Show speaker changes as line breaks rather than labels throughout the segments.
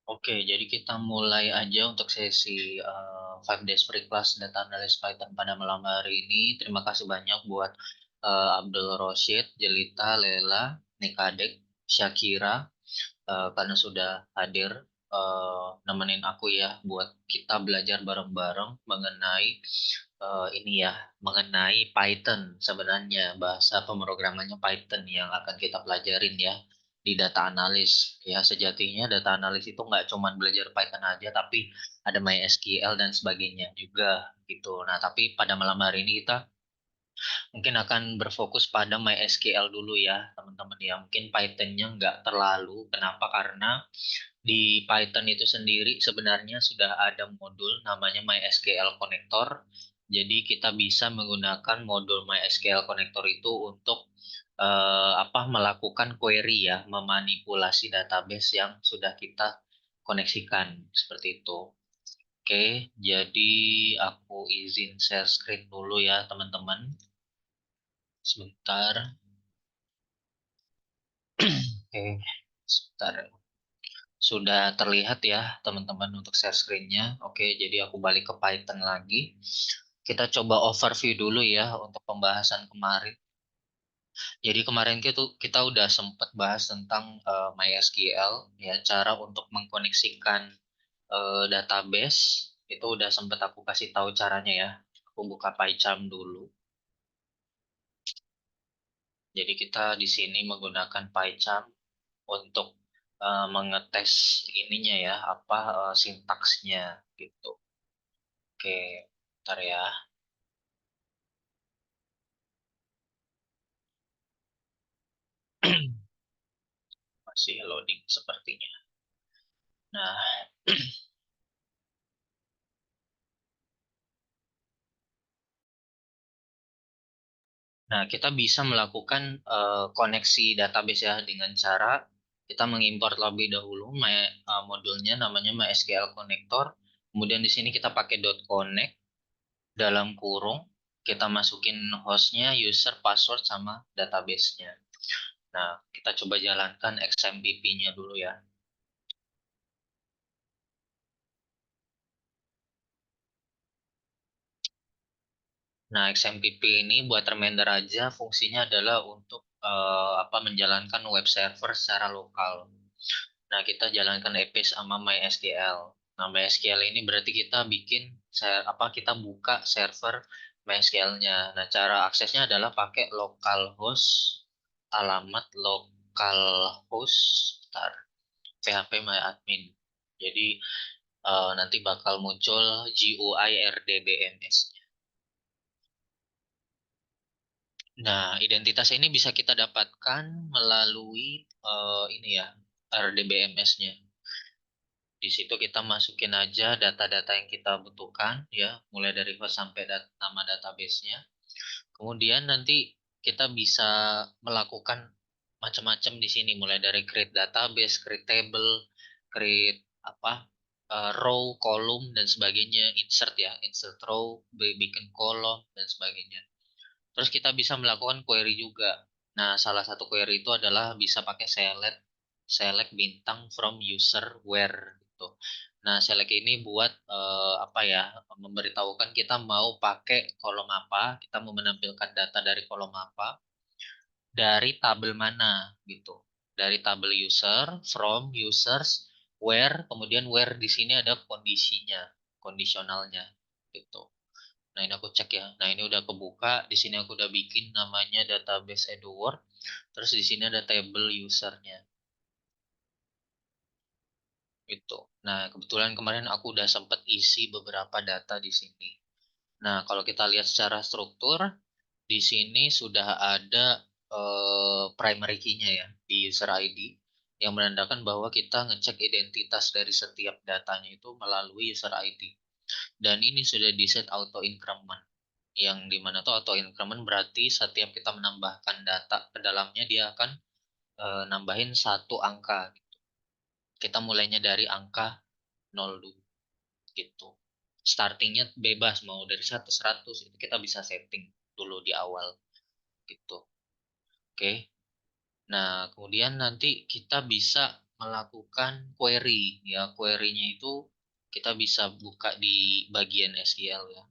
Oke, jadi kita mulai aja untuk sesi 5 days free class data analysis Python pada malam hari ini. Terima kasih banyak buat Abdul Roshid, Jelita, Lela, Nikadek, Syakira, karena sudah hadir nemenin aku ya buat kita belajar bareng-bareng mengenai ini ya, mengenai Python sebenarnya bahasa pemrogramannya Python yang akan kita pelajarin ya di data analis. Ya, sejatinya data analis itu nggak cuma belajar Python aja, tapi ada MySQL dan sebagainya juga gitu. Nah, tapi pada malam hari ini kita mungkin akan berfokus pada MySQL dulu ya, teman-teman ya. Mungkin Python-nya nggak terlalu. Kenapa? Karena di Python itu sendiri sebenarnya sudah ada modul namanya MySQL Connector. Jadi kita bisa menggunakan modul MySQL Connector itu untuk melakukan query ya, memanipulasi database yang sudah kita koneksikan seperti itu. Oke, jadi aku izin share screen dulu ya, teman-teman. Sebentar. Oke, sebentar. Sudah terlihat ya, teman-teman, untuk share screen-nya. Oke, jadi aku balik ke Python lagi. Kita coba overview dulu ya untuk pembahasan kemarin. Jadi kemarin kita udah sempat bahas tentang MySQL, ya, cara untuk mengkoneksikan database. Itu udah sempat aku kasih tahu caranya ya. Aku buka PyCharm dulu. Jadi kita di sini menggunakan PyCharm untuk mengetes ininya ya, sintaksnya gitu. Oke, bentar ya. Masih loading sepertinya. Nah, nah, kita bisa melakukan koneksi database ya dengan cara kita mengimport lebih dahulu modulnya namanya MySQL Connector. Kemudian di sini kita pakai .connect dalam kurung, kita masukin hostnya, user, password, sama database-nya. Nah, kita coba jalankan XMPP-nya dulu ya. Nah, XMPP ini buat reminder aja, fungsinya adalah untuk menjalankan web server secara lokal. Nah, kita jalankan EP sama MySQL. Nah, MySQL ini berarti kita bikin kita buka server MySQL-nya. Nah, cara aksesnya adalah pakai localhost, alamat localhost, ntar, php myadmin. Jadi nanti bakal muncul GUI RDBMS. Nah, identitas ini bisa kita dapatkan melalui ini ya, RDBMS-nya. Di situ kita masukin aja data-data yang kita butuhkan ya, mulai dari host sampai nama database-nya. Kemudian nanti kita bisa melakukan macam-macam di sini, mulai dari create database, create table, create row, column dan sebagainya, insert ya, insert row, bikin column dan sebagainya. Terus kita bisa melakukan query juga. Nah, salah satu query itu adalah bisa pakai select select bintang from user where gitu. Nah, select ini buat memberitahukan kita mau pakai kolom apa, kita mau menampilkan data dari kolom apa, dari tabel mana gitu. Dari tabel user, from users, where, kemudian where di sini ada kondisinya, kondisionalnya gitu. Nah, ini aku cek ya. Nah, ini udah kebuka. Di sini aku udah bikin namanya database Edward. Terus di sini ada table usernya. Gitu. Nah, kebetulan kemarin aku udah sempat isi beberapa data di sini. Nah, kalau kita lihat secara struktur, di sini sudah ada primary key-nya ya di user ID yang menandakan bahwa kita ngecek identitas dari setiap datanya itu melalui user ID. Dan ini sudah di set auto increment, yang dimana tuh auto increment berarti setiap kita menambahkan data ke dalamnya dia akan nambahin satu angka gitu. Kita mulainya dari angka 0 dulu gitu. Startingnya bebas mau dari 100 itu kita bisa setting dulu di awal gitu. Oke. Nah, kemudian nanti kita bisa melakukan query ya. Query-nya itu kita bisa buka di bagian SQL ya.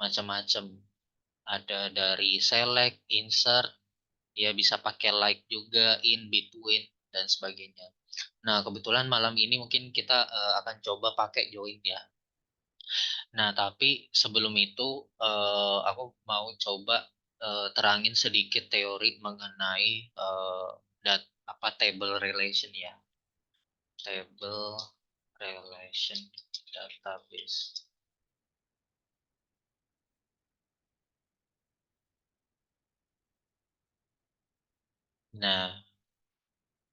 Macam-macam. Ada dari select, insert, ya bisa pakai like juga, in between dan sebagainya. Nah, kebetulan malam ini mungkin kita akan coba pakai join ya. Nah, tapi sebelum itu aku mau coba terangin sedikit teori mengenai apa table relation ya. Table relation database. Nah,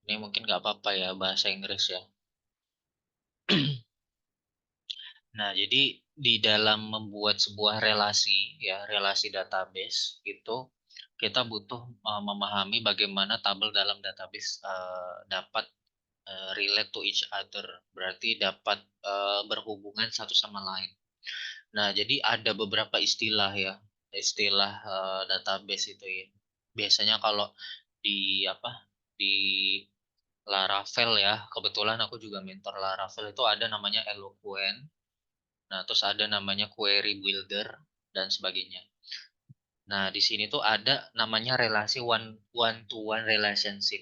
ini mungkin nggak apa-apa ya bahasa Inggris ya. Nah, jadi di dalam membuat sebuah relasi ya, relasi database itu kita butuh memahami bagaimana tabel dalam database dapat relate to each other. Berarti dapat berhubungan satu sama lain. Nah, jadi ada beberapa istilah ya, istilah database itu ya. Biasanya kalau di apa di Laravel ya, kebetulan aku juga mentor Laravel itu ada namanya Eloquent. Nah, terus ada namanya Query Builder dan sebagainya. Nah, di sini tuh ada namanya relasi one to one relationship.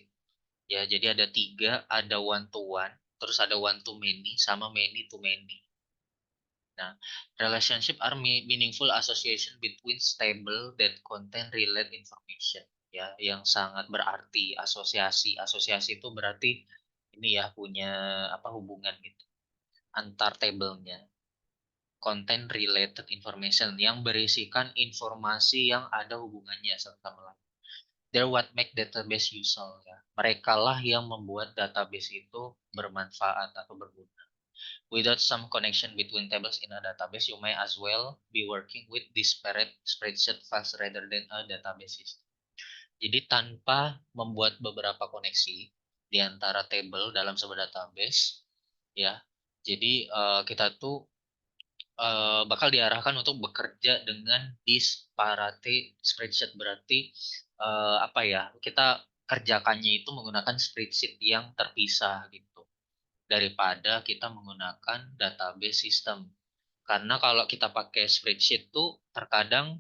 Ya, jadi ada tiga, ada one to one, terus ada one to many, sama many to many. Nah, relationship are meaningful association between stable that contain relate information. Ya, yang sangat berarti asosiasi. Asosiasi itu berarti ini ya punya apa hubungan gitu antar tabelnya. Content related information yang berisikan informasi yang ada hubungannya satu sama lain. They're what make database useful ya. Mereka lah yang membuat database itu bermanfaat atau berguna. Without some connection between tables in a database, you may as well be working with disparate spreadsheet files rather than a database system. Jadi tanpa membuat beberapa koneksi di antara table dalam sebuah database, ya. Jadi kita tuh bakal diarahkan untuk bekerja dengan disparate spreadsheet. Berarti apa ya? Kita kerjakannya itu menggunakan spreadsheet yang terpisah gitu daripada kita menggunakan database system. Karena kalau kita pakai spreadsheet tuh terkadang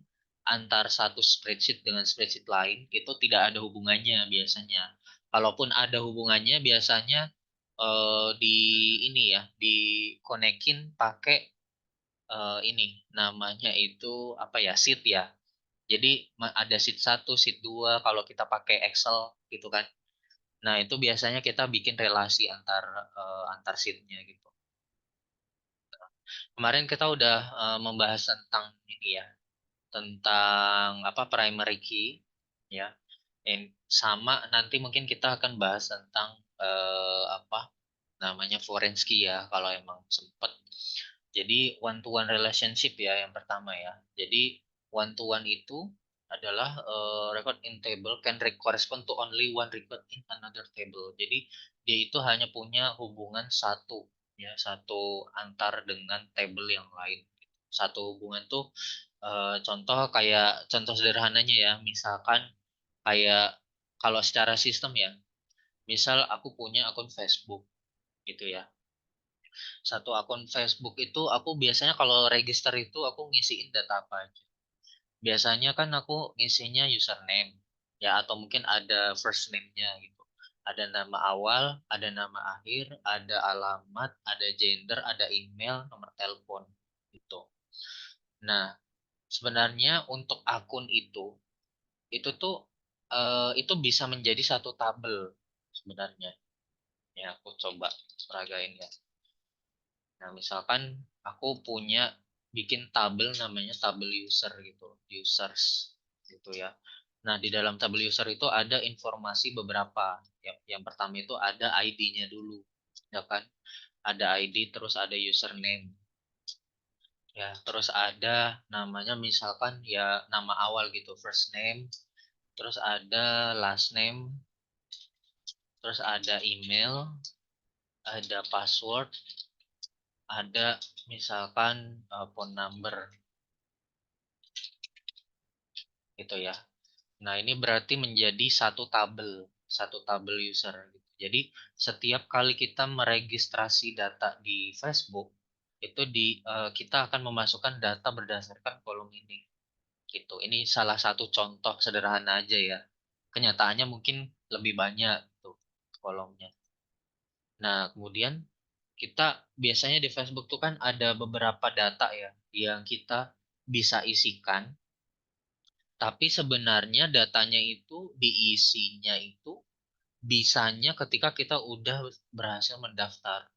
antar satu spreadsheet dengan spreadsheet lain itu tidak ada hubungannya biasanya. Kalaupun ada hubungannya biasanya di ini ya, di konekin pakai ini namanya itu apa ya, sheet ya. Jadi ada sheet satu, sheet 2 kalau kita pakai Excel gitu kan. Nah, itu biasanya kita bikin relasi antar sheet-nya gitu. Kemarin kita udah membahas tentang ini ya, tentang apa primary key ya. Sama nanti mungkin kita akan bahas tentang apa namanya foreign key ya kalau emang sempet. Jadi one to one relationship ya yang pertama ya. Jadi one to one itu adalah record in table can correspond to only one record in another table. Jadi dia itu hanya punya hubungan satu ya, satu antar dengan table yang lain. Satu hubungan tuh contoh kayak contoh sederhananya ya, misalkan kayak kalau secara sistem ya, misal aku punya akun Facebook gitu ya. Satu akun Facebook itu aku biasanya kalau register itu aku ngisiin data apa aja. Biasanya kan aku ngisinya username ya atau mungkin ada first name-nya gitu. Ada nama awal, ada nama akhir, ada alamat, ada gender, ada email, nomor telepon gitu. Nah, sebenarnya untuk akun itu tuh itu bisa menjadi satu tabel sebenarnya. Ya, aku coba peragain ya. Nah, misalkan aku punya bikin tabel namanya tabel user gitu, users gitu ya. Nah, di dalam tabel user itu ada informasi beberapa. Yang pertama itu ada ID-nya dulu, ya kan? Ada ID, terus ada username, ya. Terus ada namanya misalkan ya nama awal gitu, first name, terus ada last name, terus ada email, ada password, ada misalkan phone number gitu ya. Nah, ini berarti menjadi satu tabel user. Jadi setiap kali kita meregistrasi data di Facebook, itu kita akan memasukkan data berdasarkan kolom ini. Gitu. Ini salah satu contoh sederhana aja ya. Kenyataannya mungkin lebih banyak tuh kolomnya. Nah, kemudian kita biasanya di Facebook tuh kan ada beberapa data ya yang kita bisa isikan, tapi sebenarnya datanya itu diisinya itu bisanya ketika kita udah berhasil mendaftar.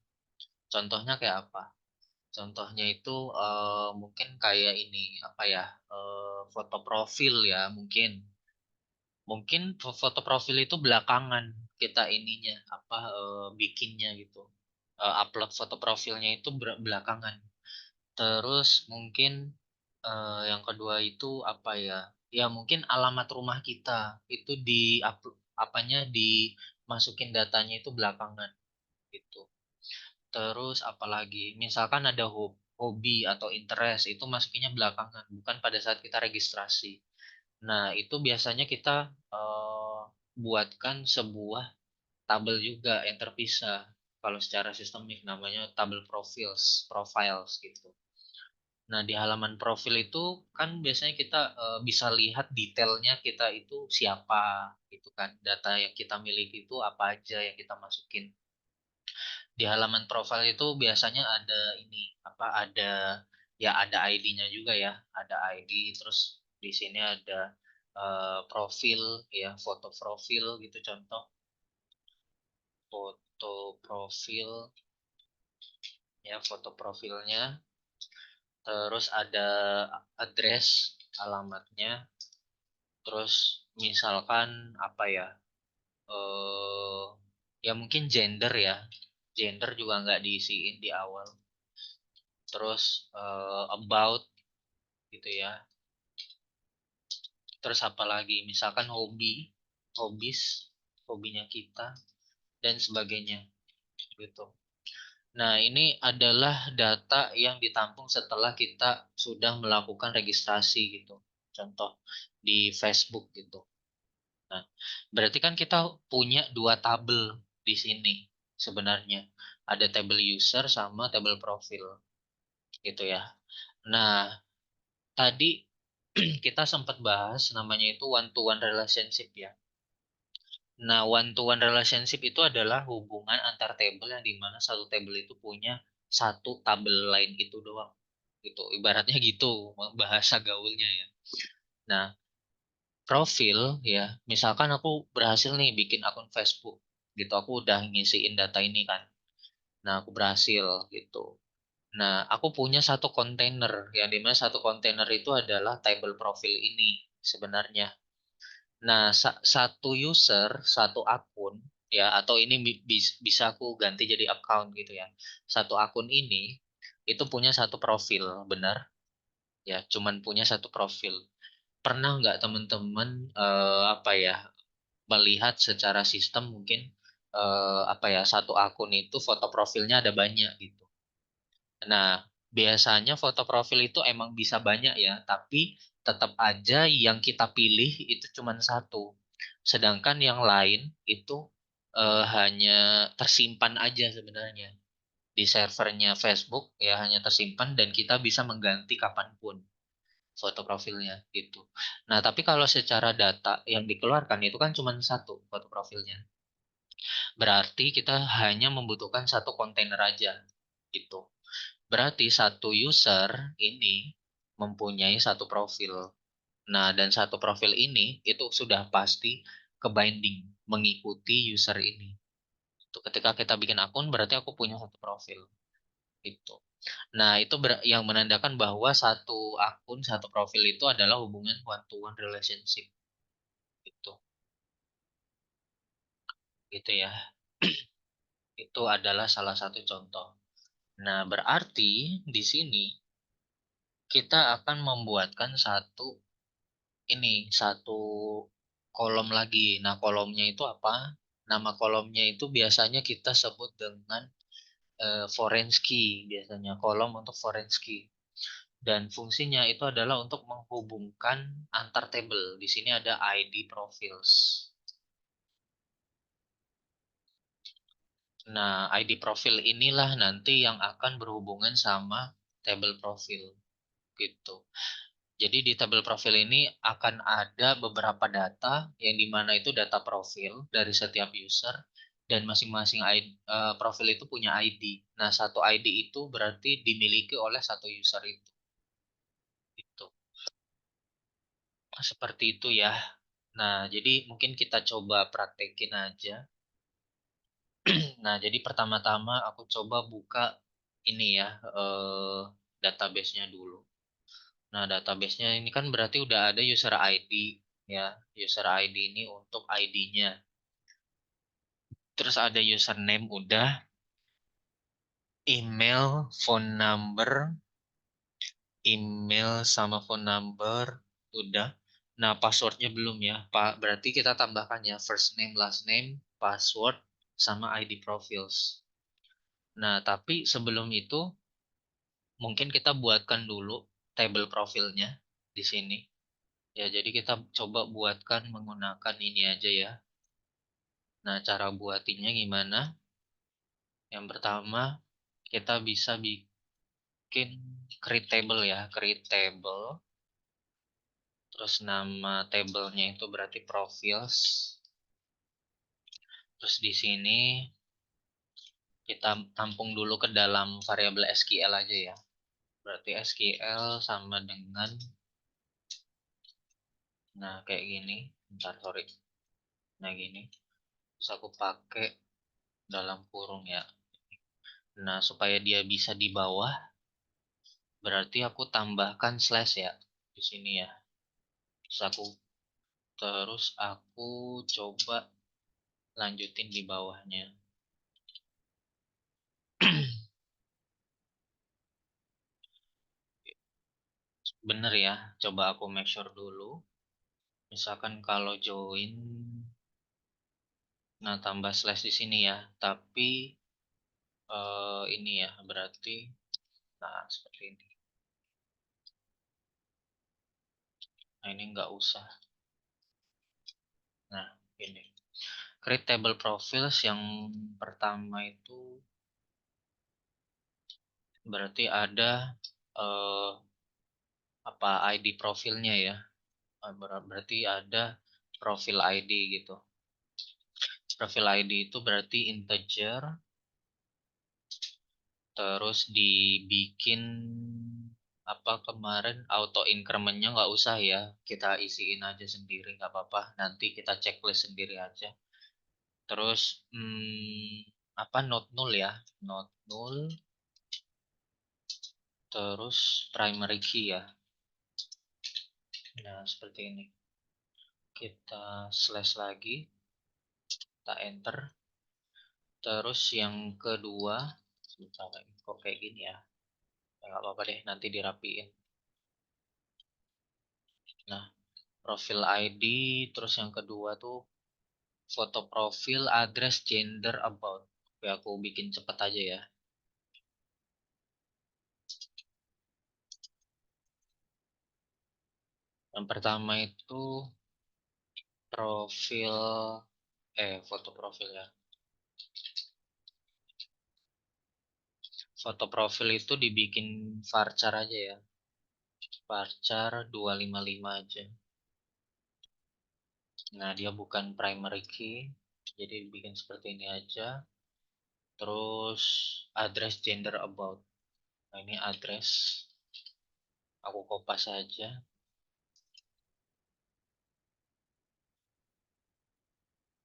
Contohnya kayak apa? Contohnya itu mungkin kayak ini apa ya? Foto profil ya mungkin. Mungkin foto profil itu belakangan kita ininya apa bikinnya gitu. Upload foto profilnya itu belakangan. Terus mungkin yang kedua itu apa ya? Ya mungkin alamat rumah kita itu apanya dimasukin datanya itu belakangan gitu. Terus apalagi misalkan ada hobi atau interest itu masukinnya belakangan, bukan pada saat kita registrasi. Nah, itu biasanya kita buatkan sebuah tabel juga yang terpisah. Kalau secara sistemik namanya tabel profiles gitu. Nah, di halaman profil itu kan biasanya kita bisa lihat detailnya kita itu siapa, gitu kan. Data yang kita miliki itu apa aja yang kita masukin. Di halaman profil itu biasanya ada ini, apa ya ada ID-nya juga ya, ada ID terus di sini ada profil ya, foto profil gitu contoh. Foto profil ya, foto profilnya. Terus ada address, alamatnya. Terus misalkan apa ya? eh Ya mungkin gender ya. Gender juga nggak diisiin di awal. Terus about gitu ya. Terus apa lagi? Misalkan hobinya kita dan sebagainya gitu. Nah, ini adalah data yang ditampung setelah kita sudah melakukan registrasi gitu. Contoh di Facebook gitu. Nah, berarti kan kita punya dua tabel di sini sebenarnya. Ada tabel user sama tabel profil gitu ya. Nah, tadi kita sempat bahas namanya itu one to one relationship ya. Nah, one to one relationship itu adalah hubungan antar tabel yang dimana satu tabel itu punya satu tabel lain itu doang. Gitu. Ibaratnya gitu bahasa gaulnya ya. Nah, profil ya, misalkan aku berhasil nih bikin akun Facebook gitu. Aku udah ngisiin data ini kan. Nah, aku berhasil gitu. Nah, aku punya satu kontainer yang dimana satu kontainer itu adalah table profil ini sebenarnya. Nah, satu user, satu akun, ya, atau ini bisa aku ganti jadi account gitu ya. Satu akun ini itu punya satu profil, benar? Ya, cuman punya satu profil. Pernah nggak teman-teman apa ya melihat secara sistem mungkin apa ya satu akun itu foto profilnya ada banyak gitu. Nah, biasanya foto profil itu emang bisa banyak ya, tapi tetap aja yang kita pilih itu cuma satu. Sedangkan yang lain itu hanya tersimpan aja sebenarnya di servernya Facebook ya hanya tersimpan dan kita bisa mengganti kapanpun foto profilnya gitu. Nah, tapi kalau secara data yang dikeluarkan itu kan cuma satu foto profilnya. Berarti kita hanya membutuhkan satu kontainer aja gitu. Berarti satu user ini mempunyai satu profil. Nah, dan satu profil ini itu sudah pasti ke binding mengikuti user ini. Itu ketika kita bikin akun berarti aku punya satu profil. Itu. Nah, itu yang menandakan bahwa satu akun, satu profil itu adalah hubungan one to one relationship. Itu. Gitu ya. Itu adalah salah satu contoh. Nah, berarti di sini kita akan membuatkan satu kolom lagi. Nah, kolomnya itu apa? Nama kolomnya itu biasanya kita sebut dengan foreign key, biasanya kolom untuk foreign key. Dan fungsinya itu adalah untuk menghubungkan antar table. Di sini ada ID profiles. Nah, ID profil inilah nanti yang akan berhubungan sama tabel profil gitu. Jadi di tabel profil ini akan ada beberapa data yang dimana itu data profil dari setiap user dan masing-masing profil itu punya ID. Nah, satu ID itu berarti dimiliki oleh satu user itu. Gitu. Seperti itu ya. Nah, jadi mungkin kita coba praktekin aja. Nah, jadi pertama-tama aku coba buka ini ya, database-nya dulu. Nah, database-nya ini kan berarti udah ada user ID ya. User ID ini untuk ID-nya. Terus ada username udah, email, phone number, sama phone number udah. Nah, passwordnya belum ya. Pak, berarti kita tambahkan ya first name, last name, password, sama ID profils. Nah, tapi sebelum itu mungkin kita buatkan dulu table profilnya di sini. Ya, jadi kita coba buatkan menggunakan ini aja ya. Nah, cara buatinnya gimana? Yang pertama, kita bisa bikin create table ya, create table. Terus nama tablenya itu berarti profils. Terus di sini kita tampung dulu ke dalam variabel SQL aja ya. Berarti SQL sama dengan, nah kayak gini. Bentar, sorry. Nah gini. Terus aku pakai dalam kurung ya. Nah, supaya dia bisa di bawah, berarti aku tambahkan slash ya di sini ya. Terus aku coba lanjutin di bawahnya. Bener ya, coba aku make sure dulu. Misalkan kalau join, nah tambah slash di sini ya. Tapi ini ya berarti, nah seperti ini. Nah ini nggak usah. Nah ini. Create table profiles yang pertama itu berarti ada eh, apa ID profilnya ya. Berarti ada profil ID gitu. Profil ID itu berarti integer, terus dibikin apa kemarin auto incrementnya nggak usah ya, kita isiin aja sendiri nggak apa-apa, nanti kita checklist sendiri aja. Terus apa not null ya, not null, terus primary key ya. Nah seperti ini, kita slash lagi, kita enter. Terus yang kedua, sebentar lagi kok kayak gini ya. Ya, nggak apa-apa deh, nanti dirapiin. Nah, profil ID, terus yang kedua tuh foto profil, address, gender, about. Oke, aku bikin cepet aja ya. Yang pertama itu profil, foto profil ya. Foto profil itu dibikin varchar aja ya. Varchar 255 aja. Nah, dia bukan primary key, jadi bikin seperti ini aja. Terus address, gender, about. Nah, ini address. Aku kopas aja.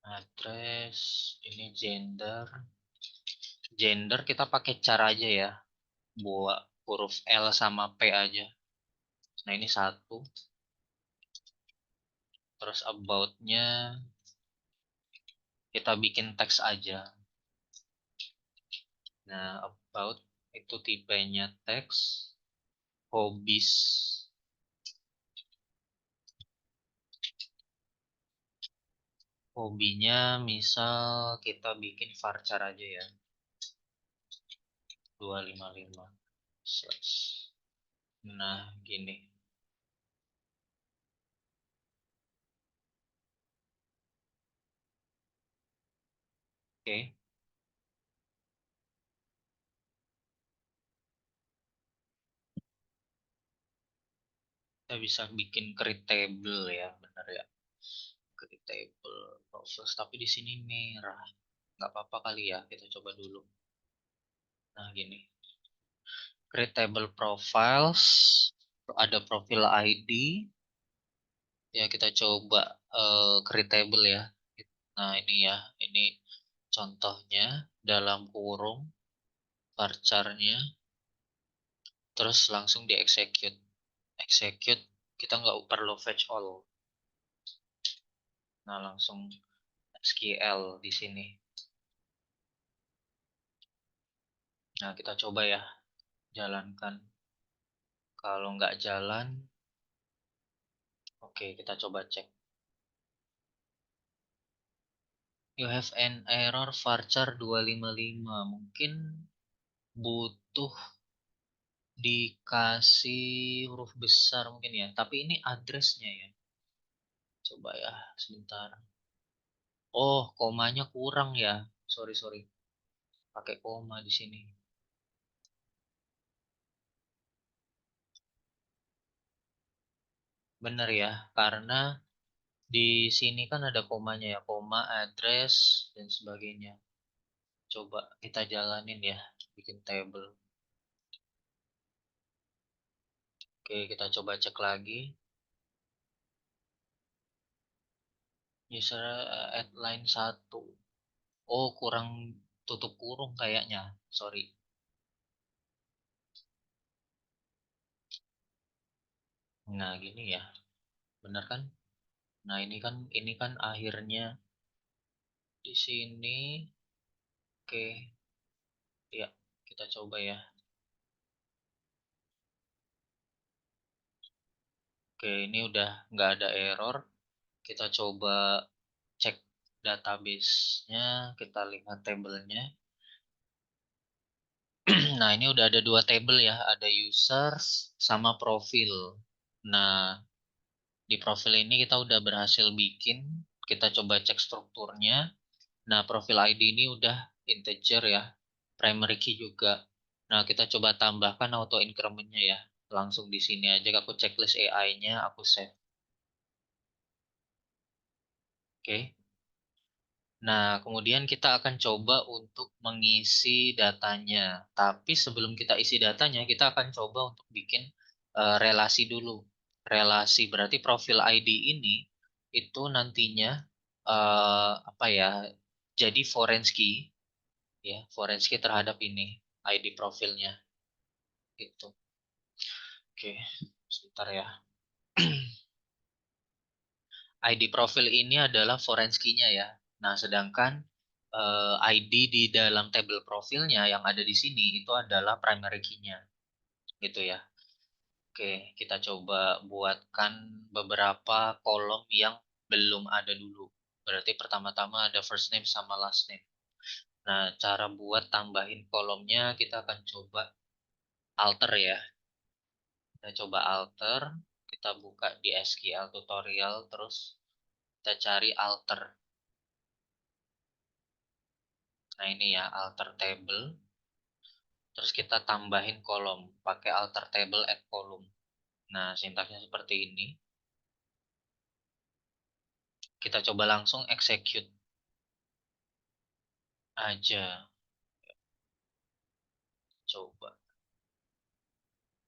Address, ini gender. Gender kita pakai cara aja ya. Buat huruf L sama P aja. Nah ini satu. Terus about-nya kita bikin teks aja. Nah about itu tipenya teks. Hobbies. Hobinya misal kita bikin varchar aja ya. 255 slash. Nah gini. Oke. Kita bisa bikin create table ya, benar ya. Create table profiles, tapi di sini merah. Nggak apa-apa kali ya, kita coba dulu. Nah, gini. Create table profiles, ada profil ID. Ya, kita coba create table ya. Nah, ini ya. Ini contohnya dalam kurung varchar-nya. Terus langsung di execute. Execute, kita nggak perlu fetch all. Nah, langsung SQL di sini. Nah, kita coba ya, jalankan. Kalau nggak jalan, oke, kita coba cek. You have an error varchar 255. Mungkin butuh dikasih huruf besar mungkin ya. Tapi ini addressnya ya. Coba ya, sebentar. Oh, komanya kurang ya. Sorry, sorry. Pakai koma di sini. Bener ya, karena di sini kan ada komanya ya, koma, address, dan sebagainya. Coba kita jalanin ya, bikin table. Oke, kita coba cek lagi. User add line 1. Oh, kurang tutup kurung kayaknya. Sorry. Nah, gini ya. Bener kan? Nah, ini kan akhirnya di sini. Oke, ya, kita coba ya. Oke, ini udah nggak ada error. Kita coba cek database-nya, kita lihat tabelnya. Nah, ini udah ada dua table ya, ada users sama profil. Nah, di profil ini kita udah berhasil bikin, kita coba cek strukturnya. Nah, profil ID ini udah integer ya, primary key juga. Nah, kita coba tambahkan auto increment-nya ya. Langsung di sini aja aku checklist AI-nya, aku save. Oke. Nah, kemudian kita akan coba untuk mengisi datanya. Tapi sebelum kita isi datanya, kita akan coba untuk bikin relasi dulu. Relasi berarti profil ID ini itu nantinya apa ya? Jadi foreign key ya, foreign key terhadap ini ID profilnya gitu. Oke, sebentar ya. ID profil ini adalah foreign key-nya ya. Nah, sedangkan ID di dalam table profilnya yang ada di sini itu adalah primary key-nya. Gitu ya. Oke, kita coba buatkan beberapa kolom yang belum ada dulu. Berarti pertama-tama ada first name sama last name. Nah, cara buat tambahin kolomnya kita akan coba alter ya. Kita coba alter, kita buka di SQL tutorial, terus kita cari alter. Nah, ini ya, alter table. Terus kita tambahin kolom, pakai alter table add column. Nah, sintaksnya seperti ini. Kita coba langsung execute aja. Coba.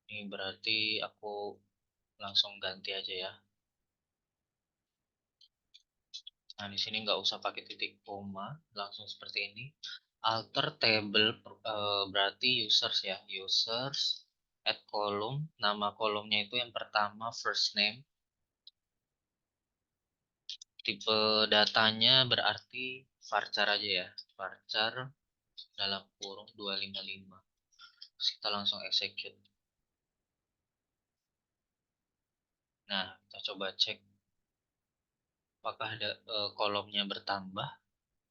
Ini berarti aku langsung ganti aja ya. Nah, di sini nggak usah pakai titik koma, langsung seperti ini. Alter table berarti users ya, users add column. Nama kolomnya itu yang pertama first name. Tipe datanya berarti varchar aja ya, varchar dalam kurung 255. Terus kita langsung execute. Nah, kita coba cek apakah ada kolomnya bertambah.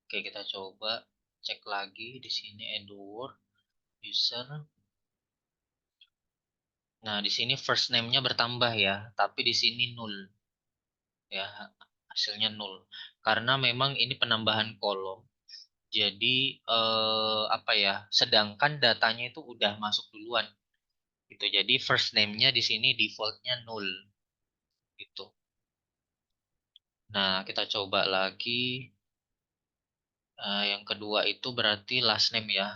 Oke, kita coba cek lagi di sini Edward user. Nah, di sini first name-nya bertambah ya, tapi di sini nol ya, hasilnya nol. Karena memang ini penambahan kolom. Jadi apa ya? Sedangkan datanya itu udah masuk duluan gitu. Jadi first name-nya di sini defaultnya nol. gitu. Nah, kita coba lagi. Yang kedua itu berarti last name ya.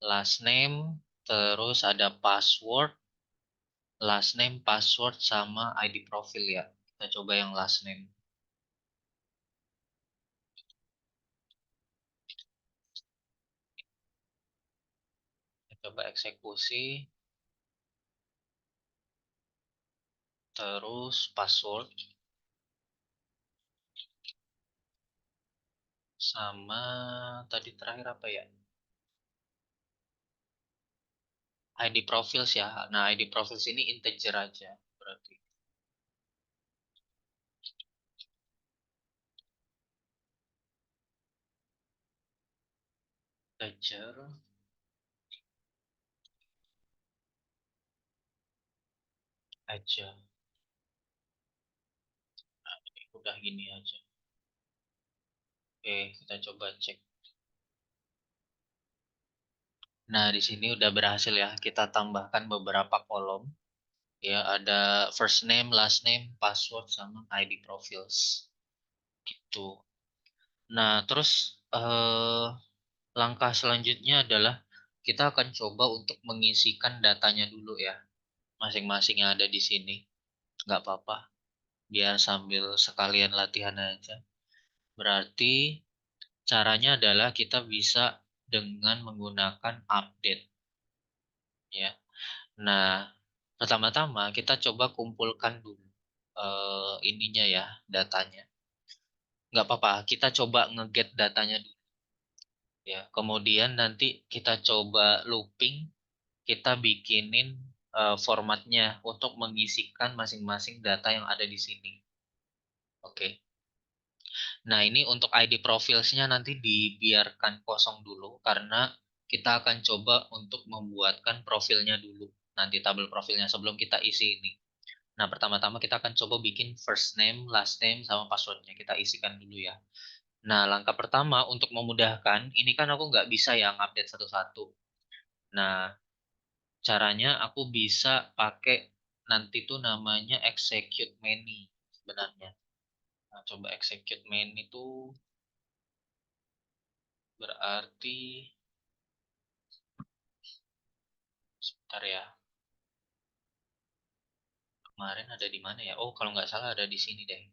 Last name, terus ada password, last name, password, sama ID profil ya. Kita coba yang last name. Kita coba eksekusi, terus password, sama tadi terakhir apa ya? ID profils ya. Nah, ID profils ini integer aja berarti. Integer aja. Nah, ini udah gini aja. Oke, kita coba cek. Nah, di sini udah berhasil ya. Kita tambahkan beberapa kolom. Ya, ada first name, last name, password, sama ID profils. Gitu. Nah, terus langkah selanjutnya adalah kita akan coba untuk mengisikan datanya dulu ya. Masing-masing yang ada di sini. Nggak apa-apa. Biar sambil sekalian latihan aja. Berarti caranya adalah kita bisa dengan menggunakan update ya. Nah, pertama-tama kita coba kumpulkan dulu ininya ya, datanya. Nggak apa-apa, kita coba nge-get datanya dulu ya. Kemudian nanti kita coba looping, kita bikinin formatnya untuk mengisikan masing-masing data yang ada di sini. Oke. Nah, ini untuk ID profilsnya nanti dibiarkan kosong dulu karena kita akan coba untuk membuatkan profilnya dulu. Nanti tabel profilnya sebelum kita isi ini. Nah, pertama-tama kita akan coba bikin first name, last name, sama passwordnya. Kita isikan dulu ya. Nah, langkah pertama untuk memudahkan, ini kan aku nggak bisa ya ngupdate satu-satu. Nah, caranya aku bisa pakai nanti tuh namanya execute many sebenarnya. Nah, coba execute many itu berarti sebentar ya. Kemarin ada di mana ya? Oh, kalau nggak salah ada di sini deh.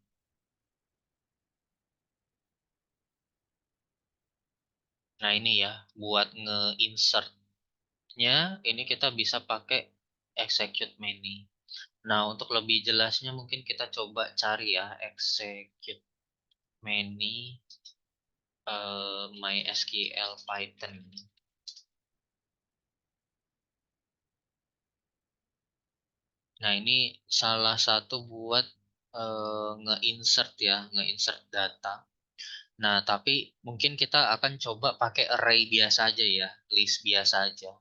Nah, ini ya, buat nge-insertnya, ini kita bisa pakai execute many. Nah, untuk lebih jelasnya mungkin kita coba cari ya, execute many MySQL Python. Nah, ini salah satu buat nge-insert ya, nge-insert data. Nah, tapi mungkin kita akan coba pakai array biasa aja ya, list biasa aja.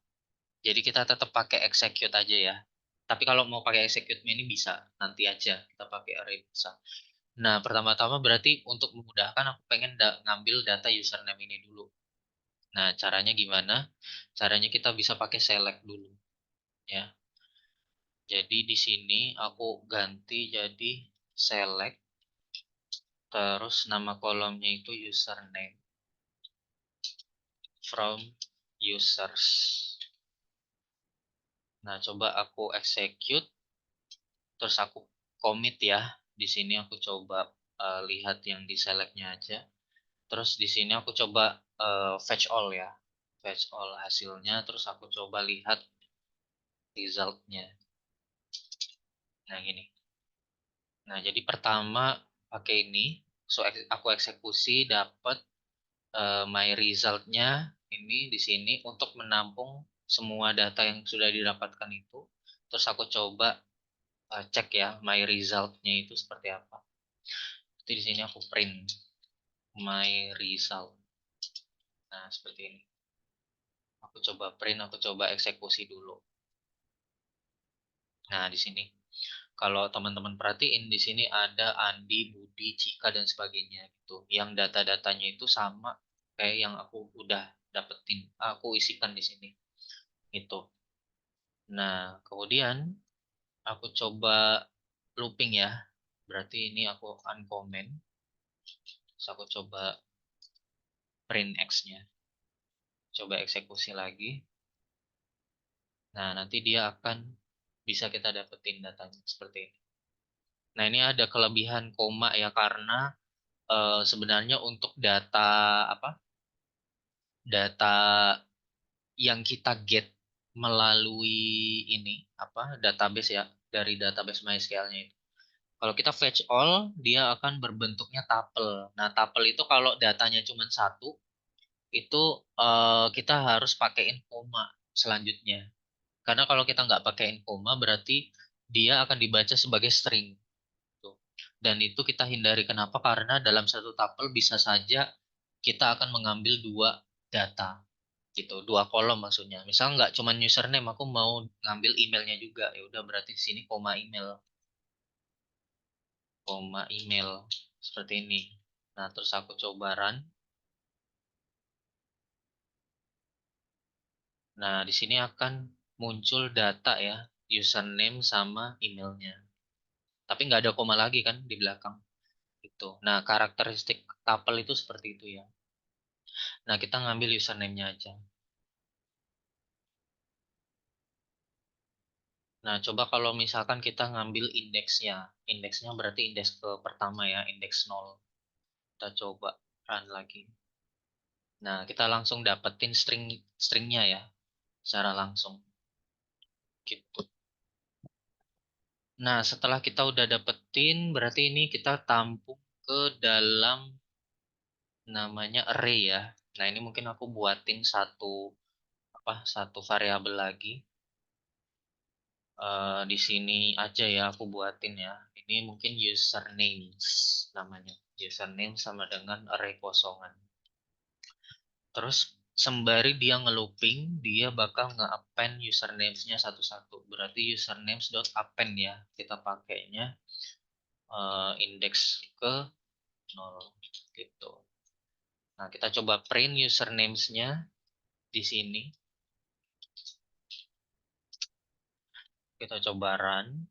Jadi kita tetap pakai execute aja ya. Tapi kalau mau pakai execute ini bisa, nanti aja kita pakai array bisa. Nah, pertama-tama berarti untuk memudahkan aku pengen ngambil data username ini dulu. Nah, caranya gimana? Caranya kita bisa pakai select dulu ya. Jadi di sini aku ganti jadi select, terus nama kolomnya itu username from users. Nah, coba aku execute, terus aku commit ya. Di sini aku coba lihat yang di selectnya aja. Terus di sini aku coba fetch all ya. Fetch all hasilnya, terus aku coba lihat resultnya. Nah, gini. Nah, jadi pertama pakai ini, so aku eksekusi dapat my resultnya ini di sini untuk menampung semua data yang sudah didapatkan itu. Terus aku coba cek ya my resultnya itu seperti apa. Jadi di sini aku print my result. Nah, seperti ini. Aku coba print, aku coba eksekusi dulu. Nah, di sini. Kalau teman-teman perhatiin di sini ada Andi, Budi, Cika dan sebagainya gitu. Yang data-datanya itu sama kayak yang aku udah dapetin, aku isikan di sini. Gitu. Nah, kemudian aku coba looping ya. Berarti ini aku uncomment. Terus aku coba print X-nya. Coba eksekusi lagi. Nah, nanti dia akan bisa kita dapetin datanya seperti ini. Nah, ini ada kelebihan koma ya karena sebenarnya untuk data apa? Data yang kita get melalui ini apa? Database ya, dari database MySQL-nya itu. Kalau kita fetch all, dia akan berbentuknya tuple. Nah, tuple itu kalau datanya cuma satu, itu kita harus pakaiin koma selanjutnya. Karena kalau kita nggak pakaiin koma, berarti dia akan dibaca sebagai string. Tuh. Dan itu kita hindari. Kenapa? Karena dalam satu tuple bisa saja kita akan mengambil dua data. Gitu, dua kolom maksudnya. Misal nggak cuma username, aku mau ngambil emailnya juga. Ya udah berarti di sini koma email. Koma email. Seperti ini. Nah, terus aku coba run. Nah, di sini akan muncul data ya, username sama emailnya. Tapi nggak ada koma lagi kan di belakang. Gitu. Nah, karakteristik tuple itu seperti itu ya. Nah, kita ngambil username-nya aja. Nah, coba kalau misalkan kita ngambil indeksnya. Indeksnya berarti indeks ke pertama ya, indeks 0. Kita coba run lagi. Nah, kita langsung dapetin stringnya ya, secara langsung. Gitu. Nah, setelah kita udah dapetin, berarti ini kita tampung ke dalam namanya array ya. Nah, ini mungkin aku buatin satu variabel lagi. Di sini aja ya aku buatin ya. Ini mungkin usernames namanya. Username sama dengan array kosongan. Terus sembari dia ngelooping, dia bakal nge-append usernames-nya satu-satu. Berarti usernames.append ya. Kita pakainya indeks ke 0 gitu. Nah, kita coba print usernames-nya di sini. Kita coba run.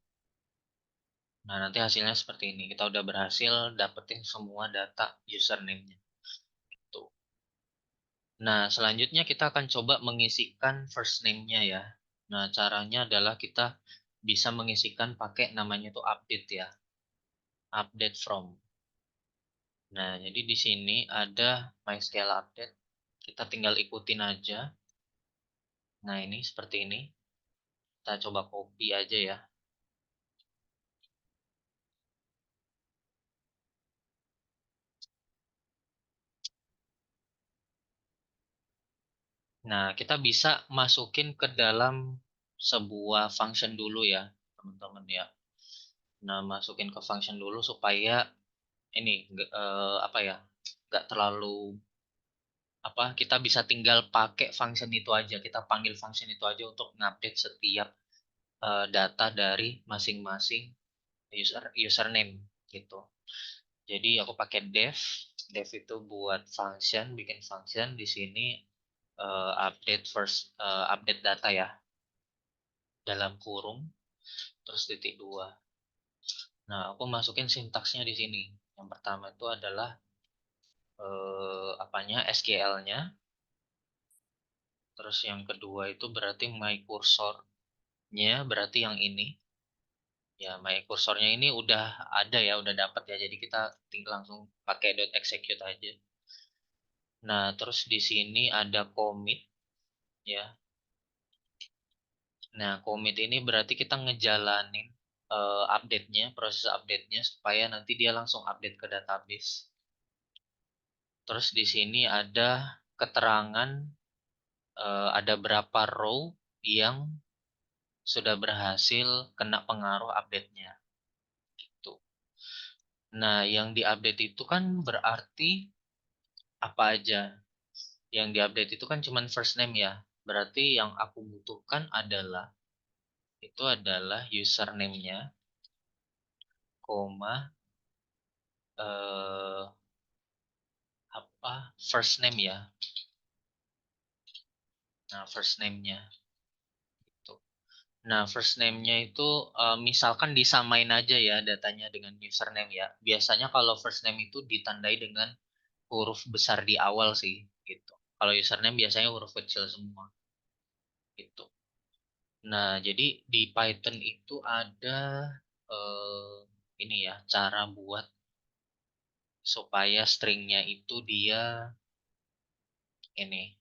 Nah, nanti hasilnya seperti ini. Kita udah berhasil dapetin semua data username-nya. Tuh. Nah, selanjutnya kita akan coba mengisikan first name-nya ya. Nah, caranya adalah kita bisa mengisikan pakai namanya itu update ya. Update from. Nah, jadi di sini ada MySQL update. Kita tinggal ikutin aja. Nah, ini seperti ini. Kita coba copy aja ya. Nah, kita bisa masukin ke dalam sebuah function dulu ya, teman-teman ya. Nah, masukin ke function dulu supaya ini apa ya, nggak terlalu apa, kita bisa tinggal pakai function itu aja. Kita panggil function itu aja untuk ngupdate setiap data dari masing-masing username gitu. Jadi aku pakai dev. Dev itu buat function, bikin function di sini update data ya dalam kurung terus titik dua. Nah, aku masukin sintaksnya di sini. Yang pertama itu adalah apanya SQL-nya. Terus yang kedua itu berarti my cursor-nya berarti yang ini. Ya, my cursornya ini udah ada ya, udah dapat ya. Jadi kita tinggal langsung pakai .execute aja. Nah, terus di sini ada commit ya. Nah, commit ini berarti kita ngejalanin update-nya, proses update-nya supaya nanti dia langsung update ke database. Terus di sini ada keterangan ada berapa row yang sudah berhasil kena pengaruh update-nya. Gitu. Nah, yang diupdate itu kan berarti apa aja? Yang diupdate itu kan cuma first name ya. Berarti yang aku butuhkan adalah username-nya, koma eh, apa first name ya. Nah, first name-nya itu. Nah, first name-nya itu misalkan disamain aja ya datanya dengan username ya. Biasanya kalau first name itu ditandai dengan huruf besar di awal sih gitu. Kalau username biasanya huruf kecil semua gitu. Nah, jadi di Python itu ada eh, ini ya cara buat supaya stringnya itu dia ini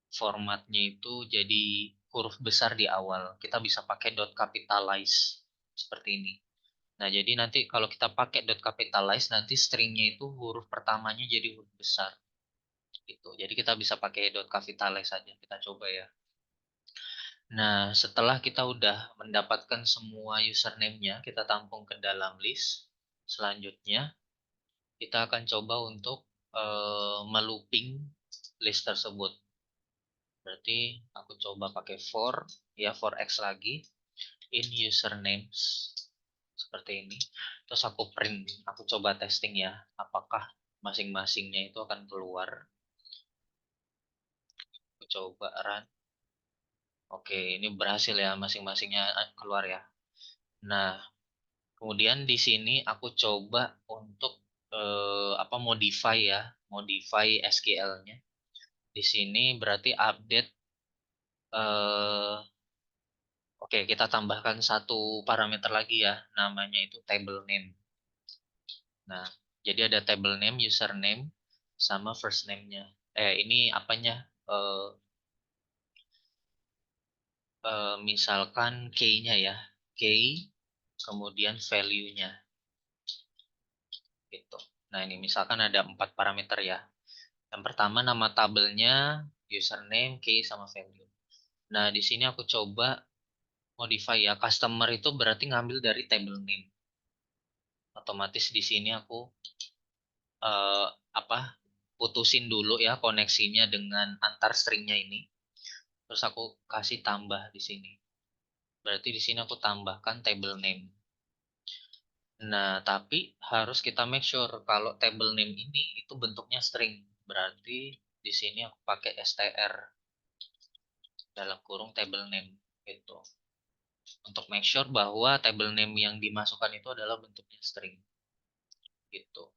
formatnya itu jadi huruf besar di awal. Kita bisa pakai dot capitalize seperti ini. Nah, jadi nanti kalau kita pakai dot capitalize nanti stringnya itu huruf pertamanya jadi huruf besar gitu. Jadi kita bisa pakai dot capitalize saja. Kita coba ya. Nah, setelah kita udah mendapatkan semua username-nya, kita tampung ke dalam list. Selanjutnya, kita akan coba untuk melooping list tersebut. Berarti aku coba pakai for, ya for x lagi, in usernames, seperti ini. Terus aku print, aku coba testing ya, apakah masing-masingnya itu akan keluar. Aku coba run. Oke, ini berhasil ya, masing-masingnya keluar ya. Nah, kemudian di sini aku coba untuk modify ya, modify SQL-nya. Di sini berarti update eh oke, kita tambahkan satu parameter lagi ya, namanya itu table name. Nah, jadi ada table name, username, sama first name-nya. Ini apanya? Eh, Misalkan key-nya ya, key, kemudian value-nya, gitu. Nah, ini misalkan ada 4 parameter ya. Yang pertama nama tabelnya, username, key, sama value. Nah, di sini aku coba modify ya. Customer itu berarti ngambil dari table name. Otomatis di sini aku eh, apa putusin dulu ya koneksinya dengan antar stringnya ini. Terus aku kasih tambah di sini. Berarti di sini aku tambahkan table name. Nah, tapi harus kita make sure kalau table name ini itu bentuknya string. Berarti di sini aku pakai str dalam kurung table name gitu. Untuk make sure bahwa table name yang dimasukkan itu adalah bentuknya string gitu.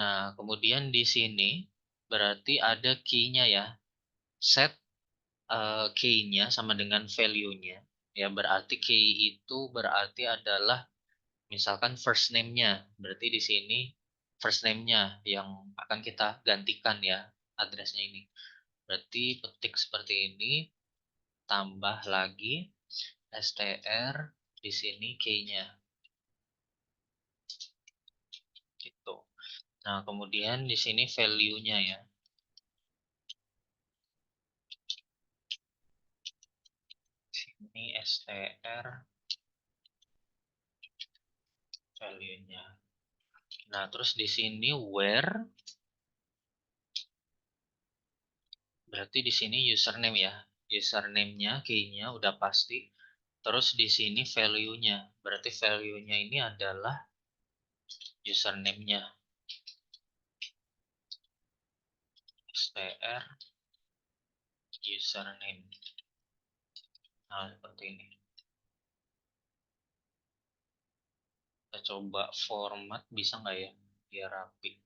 Nah, kemudian di sini berarti ada key-nya ya. Set key-nya sama dengan value-nya. Ya, berarti key itu berarti adalah misalkan first name-nya. Berarti di sini first name-nya yang akan kita gantikan ya address-nya ini. Berarti petik seperti ini, tambah lagi str di sini key-nya. Gitu. Nah, kemudian di sini value-nya ya. Ini str value-nya. Nah, terus di sini where berarti di sini username ya. Username-nya, key-nya udah pasti. Terus di sini value-nya. Berarti value-nya ini adalah username-nya. str username. Nah, seperti ini. Kita coba format bisa nggak ya? Biar rapi.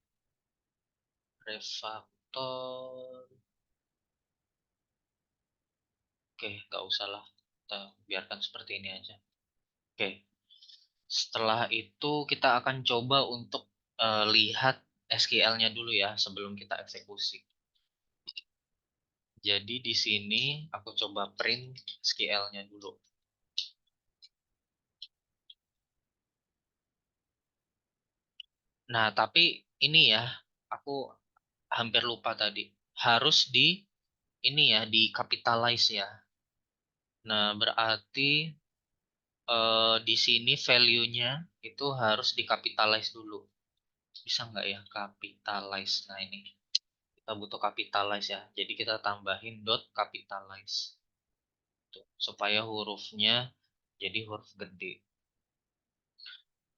Refactor. Oke, nggak usah lah. Kita biarkan seperti ini aja. Oke. Setelah itu kita akan coba untuk lihat SQL-nya dulu ya sebelum kita eksekusi. Jadi di sini aku coba print SQL-nya dulu. Nah, tapi ini ya, aku hampir lupa tadi. Harus di ini ya, di capitalize ya. Nah, berarti di sini value-nya itu harus di capitalize dulu. Bisa nggak ya capitalize? Nah, ini kita butuh capitalize ya. Jadi kita tambahin dot capitalize. Tuh, supaya hurufnya jadi huruf gede.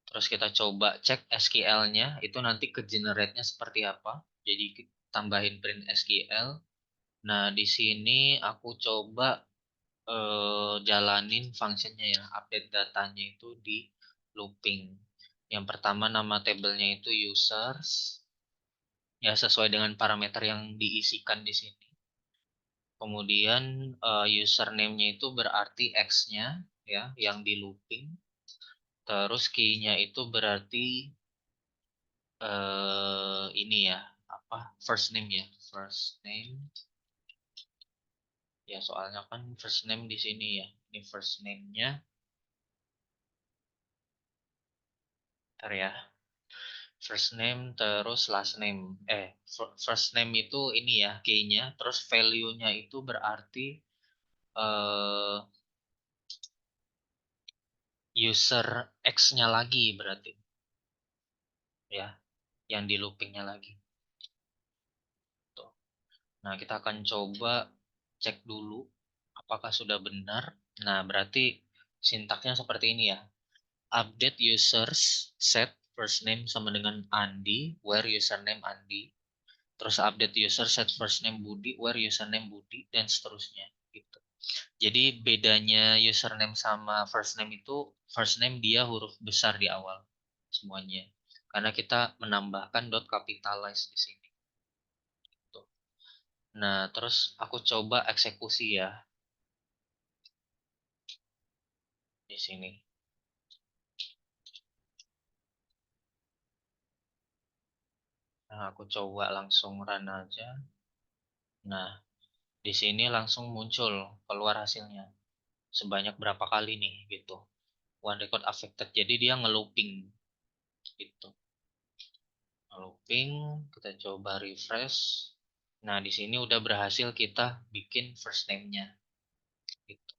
Terus kita coba cek SQL-nya, itu nanti ke generate-nya seperti apa. Jadi tambahin print SQL. Nah, di sini aku coba jalanin functionnya ya, update datanya itu di looping. Yang pertama nama tabelnya itu users, ya sesuai dengan parameter yang diisikan di sini. Kemudian username-nya itu berarti X-nya ya, yang di looping. Terus key-nya itu berarti ini ya, apa? First name ya, first name. Ya, soalnya kan first name di sini ya. Ini first name-nya. Ntar ya. First name terus last name. First name itu ini ya, key-nya. Terus value-nya itu berarti eh user X-nya lagi berarti. Ya, yang di looping-nya lagi. Tuh. Nah, kita akan coba cek dulu apakah sudah benar. Nah, berarti sintaksnya seperti ini ya. Update users set first name sama dengan Andi, where username Andi. Terus update user set first name Budi, where username Budi, dan seterusnya. Gitu. Jadi bedanya username sama first name itu, first name dia huruf besar di awal semuanya. Karena kita menambahkan dot capitalize di sini. Tuh. Nah, terus aku coba eksekusi ya di sini. Nah, aku coba langsung run aja. Nah, di sini langsung muncul keluar hasilnya. Sebanyak berapa kali nih gitu. One record affected. Jadi dia ngelooping gitu. Ngelooping, kita coba refresh. Nah, di sini udah berhasil kita bikin first name-nya gitu.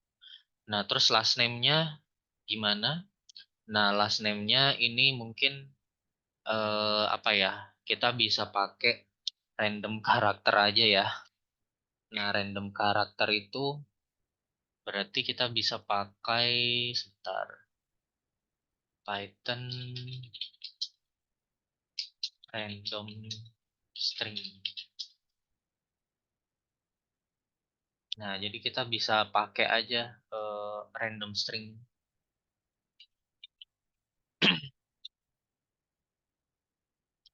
Nah, terus last name-nya gimana? Nah, last name-nya ini mungkin apa ya? Kita bisa pakai random karakter aja ya. Nah, random karakter itu berarti kita bisa pakai sebentar. Python random string. Nah, jadi kita bisa pakai aja random string.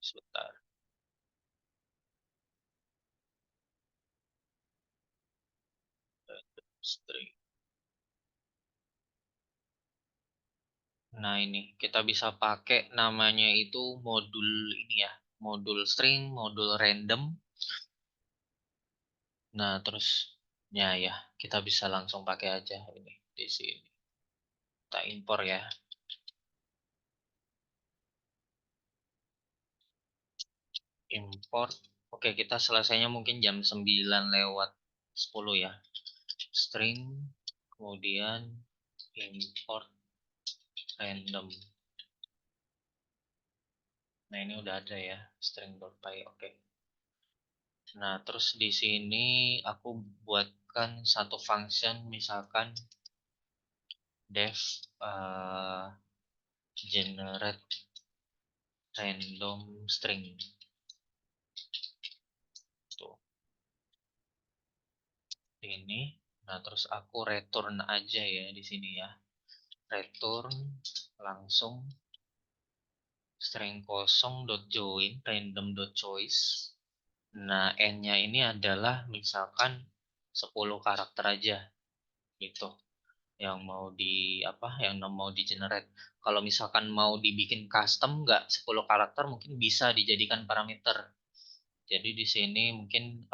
Sebentar. Random string. Nah, ini kita bisa pakai namanya itu modul ini ya. Modul string, modul random. Nah, terus ya kita bisa langsung pakai aja ini di sini. Kita impor ya. Import. Oke, kita selesainya mungkin jam 9:10 ya. String, kemudian import random. Nah, ini udah ada ya, string.py. Oke. Nah, terus di sini aku buatkan satu function, misalkan def generate random string. Tuh, ini. Nah, terus aku return aja ya di sini ya. Return langsung string kosong dot join random dot choice. Nah, n-nya ini adalah misalkan 10 karakter aja gitu. Yang mau di apa? Yang mau di generate. Kalau misalkan mau dibikin custom nggak 10 karakter mungkin bisa dijadikan parameter. Jadi di sini mungkin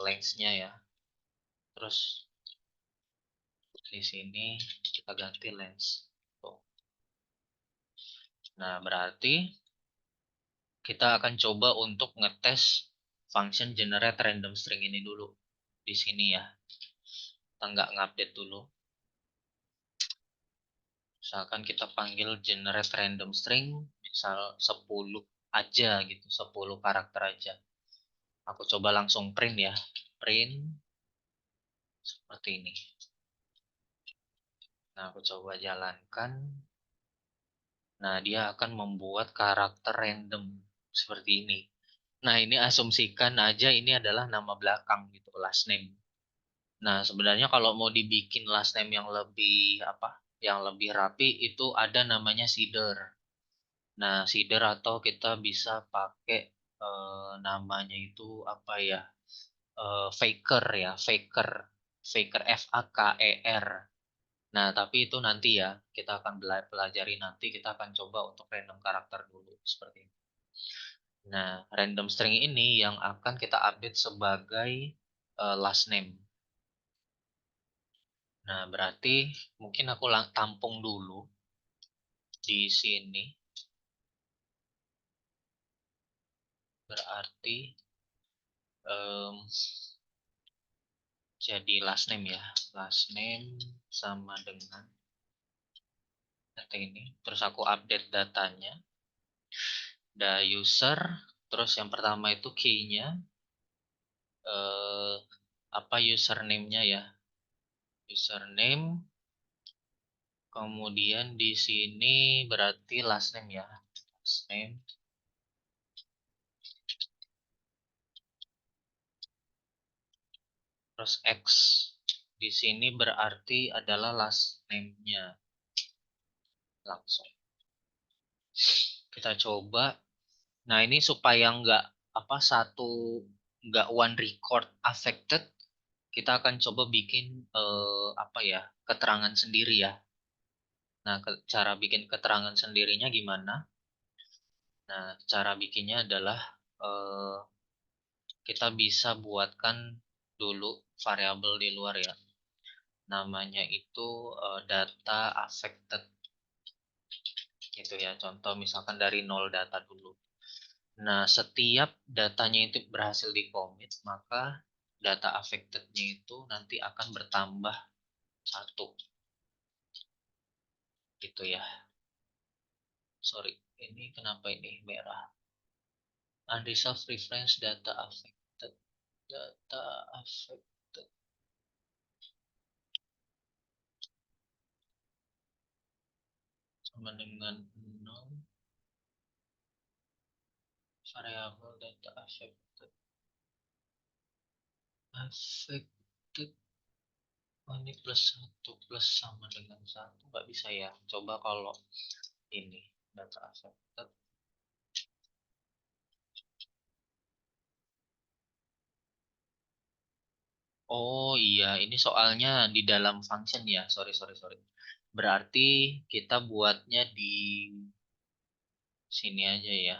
length-nya ya. Terus di sini kita ganti length. Tuh. Nah, berarti kita akan coba untuk ngetes function generate random string ini dulu di sini ya. Kita nggak ngupdate dulu. Misalkan kita panggil generate random string, misal 10 aja gitu, 10 karakter aja. Aku coba langsung print ya. Print seperti ini. Nah, aku coba jalankan. Nah, dia akan membuat karakter random seperti ini. Nah, ini asumsikan aja ini adalah nama belakang gitu, last name. Nah, sebenarnya kalau mau dibikin last name yang lebih apa? Yang lebih rapi itu ada namanya seeder. Nah, seeder atau kita bisa pakai namanya itu apa ya? Faker ya, faker. Faker FAKER. Nah, tapi itu nanti ya, kita akan pelajari nanti, kita akan coba untuk random karakter dulu seperti itu. Nah, random string ini yang akan kita update sebagai last name. Nah, berarti mungkin aku tampung dulu di sini. Berarti em, jadi last name ya. Last name sama dengan data ini. Terus aku update datanya. The user. Terus yang pertama itu key-nya. Eh, apa username-nya ya? Username. Kemudian di sini berarti last name ya. Last name. Terus X. Di sini berarti adalah last name-nya. Langsung. Kita coba. Nah, ini supaya nggak one record affected, kita akan coba bikin apa ya, keterangan sendiri ya. Nah, cara bikin keterangan sendirinya gimana? Nah, cara bikinnya adalah eh, kita bisa buatkan dulu variabel di luar ya. Namanya itu data affected gitu ya. Contoh misalkan dari nol data dulu. Nah, setiap datanya itu berhasil di commit, maka data affected-nya itu nanti akan bertambah satu gitu ya. Sorry, ini kenapa ini merah? Unresolved reference data affected. Data affected. Sama dengan 0 variable data affected. Affected. Oh, ini plus satu plus sama dengan satu nggak bisa ya. Coba kalau ini data affected. Oh iya, ini soalnya di dalam function ya. Sorry, sorry, sorry. Berarti kita buatnya di sini aja ya.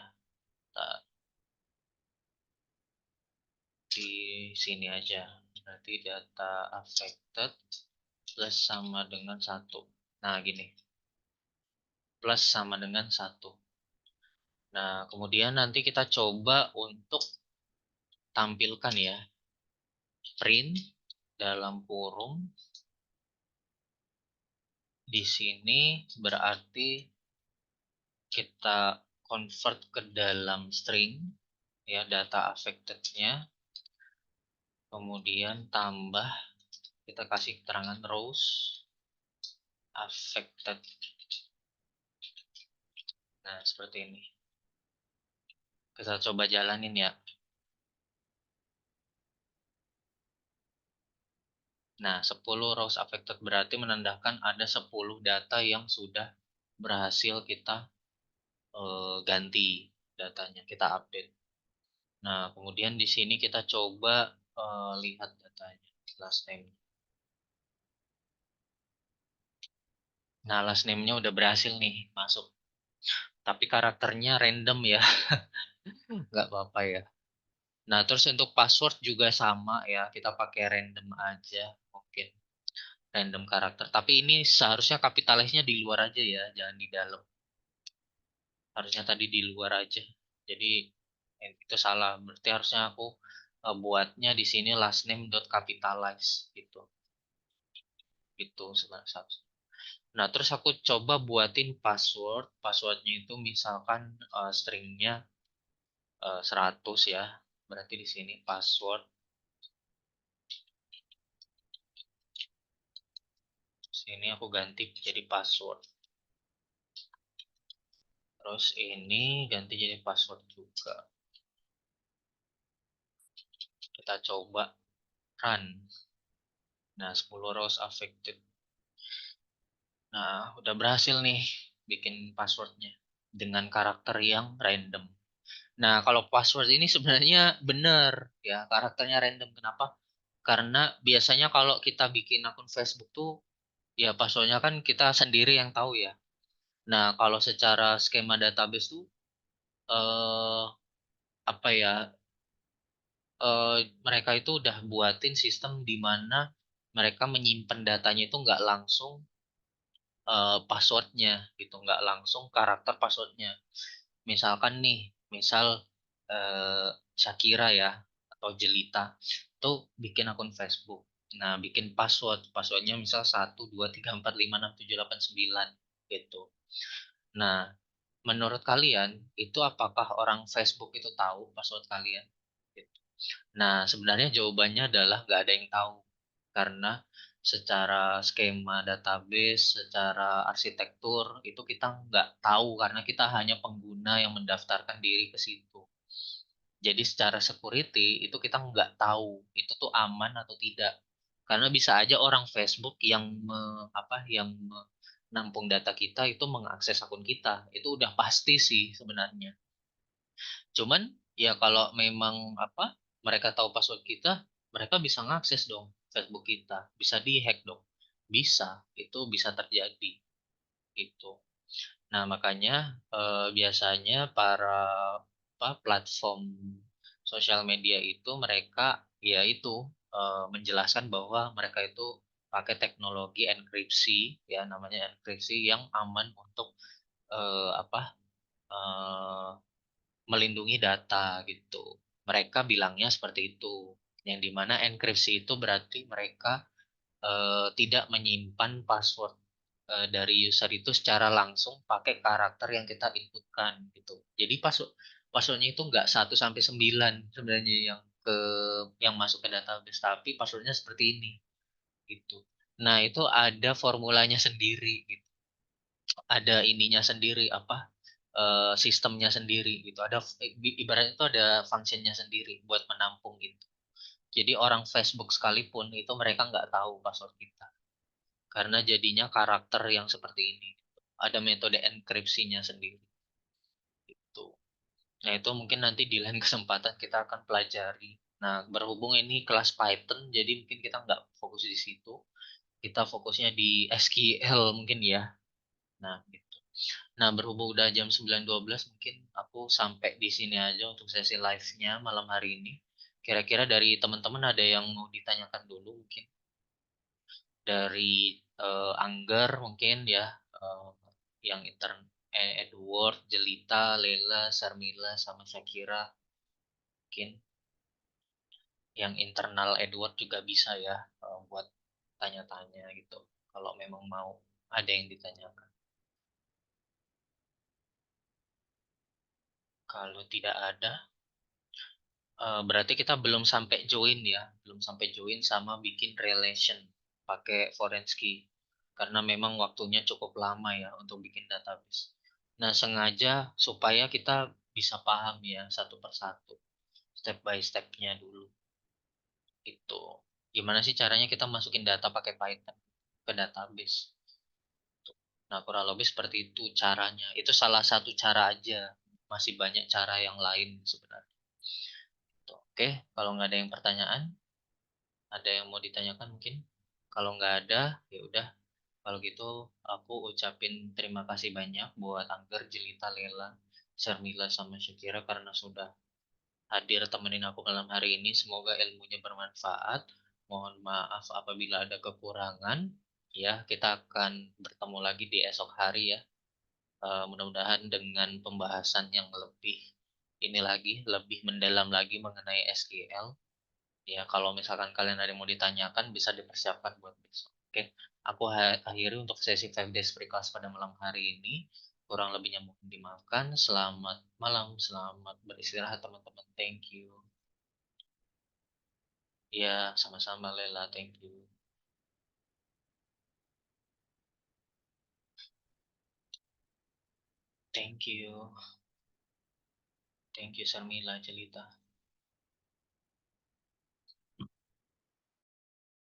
Di sini aja. Berarti data affected plus sama dengan satu. Nah, gini. Plus sama dengan satu. Nah, kemudian nanti kita coba untuk tampilkan ya. Print dalam kurung. Di sini berarti kita convert ke dalam string ya data affected-nya, kemudian tambah kita kasih keterangan rows affected. Nah, seperti ini. Kita coba jalanin ya. Nah, 10 rows affected berarti menandakan ada 10 data yang sudah berhasil kita ganti datanya, kita update. Nah, kemudian di sini kita coba lihat datanya, last name. Nah, last name-nya udah berhasil nih masuk. Tapi karakternya random ya, nggak apa-apa ya. Nah, terus untuk password juga sama ya, kita pakai random aja mungkin. Random karakter. Tapi ini seharusnya kapitalisnya di luar aja ya, jangan di dalam. Harusnya tadi di luar aja. Jadi itu salah. Berarti harusnya aku buatnya di sini last name dot capitalize gitu. Gitu sebenarnya. Nah, terus aku coba buatin password. Passwordnya itu misalkan stringnya 100 ya. Berarti di sini password. Sini aku ganti jadi password. Terus ini ganti jadi password juga. Kita coba run. Nah, 10 rows affected. Nah, udah berhasil nih bikin passwordnya dengan karakter yang random. Nah, kalau password ini sebenarnya benar ya, karakternya random. Kenapa? Karena biasanya kalau kita bikin akun Facebook tuh ya passwordnya kan kita sendiri yang tahu ya. Nah, kalau secara skema database tuh eh apa ya? Mereka itu udah buatin sistem di mana mereka menyimpan datanya itu nggak langsung passwordnya gitu, nggak langsung karakter passwordnya. Misalkan nih, misal eh, Shakira ya atau Jelita tuh bikin akun Facebook. Nah, bikin passwordnya misal 1 2 3 4 5 6 7 8 9 gitu. Nah, menurut kalian itu apakah orang Facebook itu tahu password kalian? Gitu. Nah, sebenarnya jawabannya adalah nggak ada yang tahu. Karena secara skema database, secara arsitektur, itu kita nggak tahu karena kita hanya pengguna yang mendaftarkan diri ke situ. Jadi secara security itu kita nggak tahu itu tuh aman atau tidak. Karena bisa aja orang Facebook yang yang menampung data kita itu mengakses akun kita. Itu udah pasti sih sebenarnya. Cuman ya kalau memang mereka tahu password kita, mereka bisa ngakses dong Facebook kita, bisa dihack dong. Bisa, itu bisa terjadi gitu. Nah, makanya biasanya para platform sosial media itu mereka ya itu menjelaskan bahwa mereka itu pakai teknologi enkripsi ya namanya enkripsi yang aman untuk eh, apa eh, melindungi data gitu. Mereka bilangnya seperti itu. Yang dimana enkripsi itu berarti mereka tidak menyimpan password dari user itu secara langsung pakai karakter yang kita inputkan gitu. Jadi passwordnya itu nggak 1 sampai 9 sebenarnya yang masuk ke database, tapi passwordnya seperti ini gitu. Nah, itu ada formulanya sendiri gitu. Ada ininya sendiri sistemnya sendiri gitu. Ibaratnya itu ada functionnya sendiri buat menampung itu. Jadi orang Facebook sekalipun itu mereka nggak tahu password kita karena jadinya karakter yang seperti ini. Ada metode enkripsinya sendiri itu. Nah, itu mungkin nanti di lain kesempatan kita akan pelajari. Nah, berhubung ini kelas Python, jadi mungkin kita nggak fokus di situ. Kita fokusnya di SQL mungkin ya. Nah, gitu. Nah, berhubung udah jam 9.12, mungkin aku sampai di sini aja untuk sesi live-nya malam hari ini. Kira-kira dari teman-teman ada yang mau ditanyakan dulu mungkin? Dari Angger mungkin ya, eh, yang Edward, Jelita, Lela, Sarmila, sama Shakira. Mungkin yang internal Edward juga bisa ya buat tanya-tanya gitu. Kalau memang mau ada yang ditanyakan. Kalau tidak ada, berarti kita belum sampai join ya, belum sampai join sama bikin relation pakai foreign key. Karena memang waktunya cukup lama ya untuk bikin database. Nah, sengaja supaya kita bisa paham ya satu persatu, step by stepnya dulu. Itu. Gimana sih caranya kita masukin data pakai Python ke database? Nah, kurang lebih seperti itu caranya. Itu salah satu cara aja. Masih banyak cara yang lain sebenarnya. Tuh, oke, kalau nggak ada yang pertanyaan, ada yang mau ditanyakan mungkin? Kalau nggak ada, ya udah. Kalau gitu, aku ucapin terima kasih banyak buat Angger, Jelita, Lela, Sharmila, sama Syakira karena sudah hadir temenin aku malam hari ini. Semoga ilmunya bermanfaat. Mohon maaf apabila ada kekurangan. Ya, kita akan bertemu lagi di esok hari ya. Mudah-mudahan dengan pembahasan yang lebih ini lagi, lebih mendalam lagi mengenai SQL. Ya, kalau misalkan kalian ada yang mau ditanyakan, bisa dipersiapkan buat besok. Oke, aku akhiri untuk sesi 5 days free class pada malam hari ini. Kurang lebihnya mohon dimaafkan. Selamat malam, selamat beristirahat teman-teman. Thank you. Ya, sama-sama Lela. Thank you. Thank you. Thank you Sarmila, Jelita.